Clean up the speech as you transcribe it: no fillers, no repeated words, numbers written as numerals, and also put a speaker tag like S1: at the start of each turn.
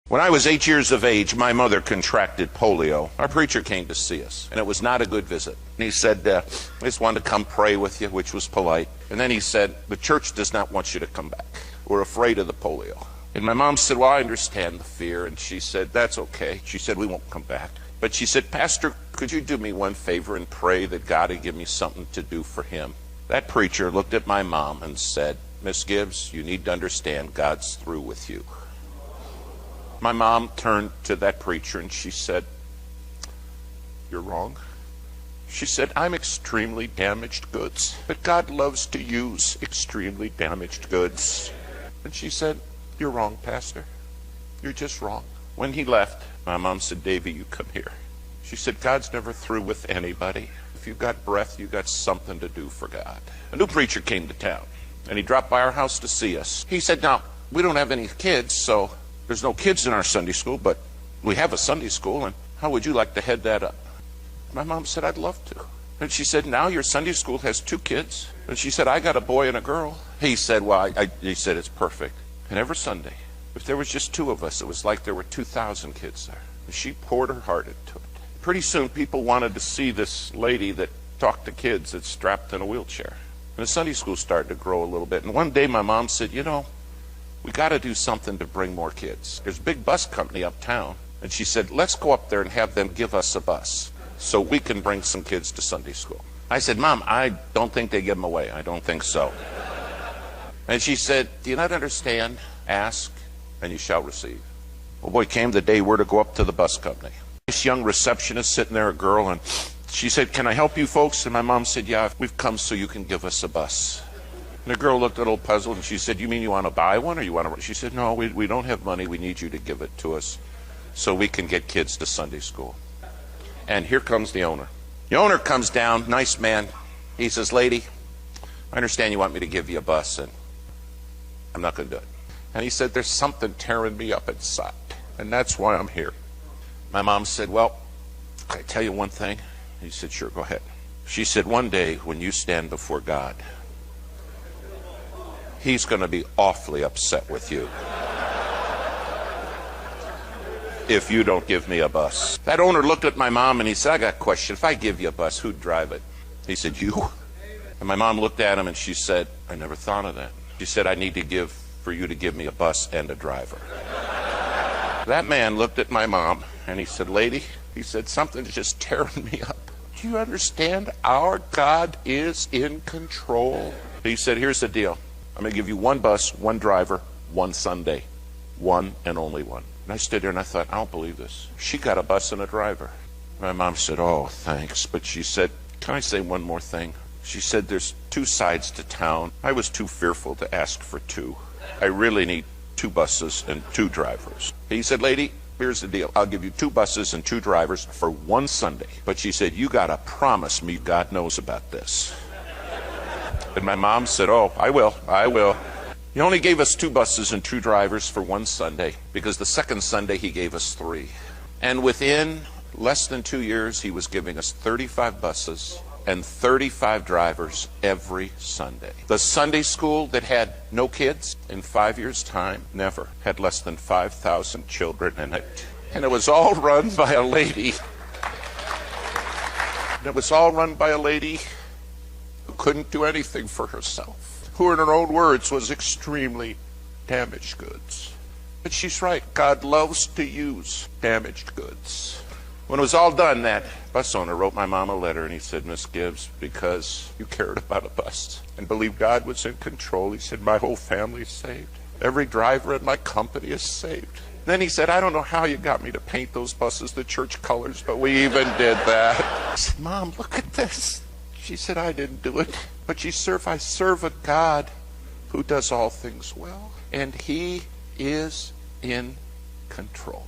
S1: When I was 8 years of age, my mother contracted polio. Our preacher came to see us, and it was not a good visit. And he said, I just wanted to come pray with you, which was polite. And then he said, the church does not want you to come back. We're afraid of the polio. And my mom said, well, I understand the fear. And she said, that's okay. She said, we won't come back. But she said, Pastor, could you do me one favor and pray that God would give me something to do for him? That preacher looked at my mom and said, Miss Gibbs, you need to understand God's through with you. My mom turned to that preacher and she said, you're wrong. She said, I'm extremely damaged goods, but God loves to use extremely damaged goods. And she said, you're wrong, Pastor. You're just wrong. When he left, my mom said, Davy, you come here. She said, God's never through with anybody. If you've got breath, you've got something to do for God. A new preacher came to town, and he dropped by our house to see us. He said, now, we don't have any kids, so there's no kids in our Sunday school, but we have a Sunday school, and how would you like to head that up? My mom said, I'd love to. And she said, now your Sunday school has 2 kids. And she said, I got a boy and a girl. He said, well, he said, it's perfect. And every Sunday, if there was just 2 of us, it was like there were 2,000 kids there. And she poured her heart into it. Pretty soon, people wanted to see this lady that talked to kids that's strapped in a wheelchair. And the Sunday school started to grow a little bit. And one day, my mom said, you know, we got to do something to bring more kids. There's a big bus company uptown. And she said, let's go up there and have them give us a bus so we can bring some kids to Sunday school. I said, Mom, I don't think they give them away. I don't think so. And she said, do you not understand? Ask and you shall receive. Well, boy, came the day we're to go up to the bus company. This young receptionist sitting there, a girl, and she said, can I help you folks? And my mom said, yeah, we've come so you can give us a bus. And the girl looked a little puzzled, and she said, you mean you want to buy one, or you want to? She said, no, we don't have money. We need you to give it to us so we can get kids to Sunday school. And here comes the owner. The owner comes down, nice man. He says, lady, I understand you want me to give you a bus, and I'm not going to do it. And he said, there's something tearing me up inside, and that's why I'm here. My mom said, well, can I tell you one thing? He said, sure, go ahead. She said, one day when you stand before God, he's going to be awfully upset with you if you don't give me a bus. That owner looked at my mom and he said, I got a question. If I give you a bus, who'd drive it? He said, you? And my mom looked at him and she said, I never thought of that. She said, I need to for you to give me a bus and a driver. That man looked at my mom and he said, lady, he said, something's just tearing me up. Do you understand? Our God is in control. He said, here's the deal. I'm going to give you 1 bus, 1 driver, 1 Sunday. 1 and only 1. And I stood there and I thought, I don't believe this. She got a bus and a driver. My mom said, oh, thanks. But she said, can I say one more thing? She said, there's 2 sides to town. I was too fearful to ask for 2. I really need 2 buses and 2 drivers. He said, lady, here's the deal. I'll give you 2 buses and 2 drivers for 1 Sunday. But she said, you got to promise me God knows about this. And my mom said, oh, I will. He only gave us 2 buses and 2 drivers for 1 Sunday because the second Sunday he gave us 3. And within less than 2 years, he was giving us 35 buses and 35 drivers every Sunday. The Sunday school that had no kids in 5 years' time never had less than 5,000 children in it. And it was all run by a lady. Who couldn't do anything for herself, who in her own words was extremely damaged goods. But she's right, God loves to use damaged goods. When it was all done, that bus owner wrote my mom a letter and he said, Miss Gibbs, because you cared about a bus and believed God was in control, he said, my whole family's saved. Every driver at my company is saved. Then he said, I don't know how you got me to paint those buses the church colors, but we even did that. I said, Mom, look at this. She said, I didn't do it. But I serve a God who does all things well. And he is in control.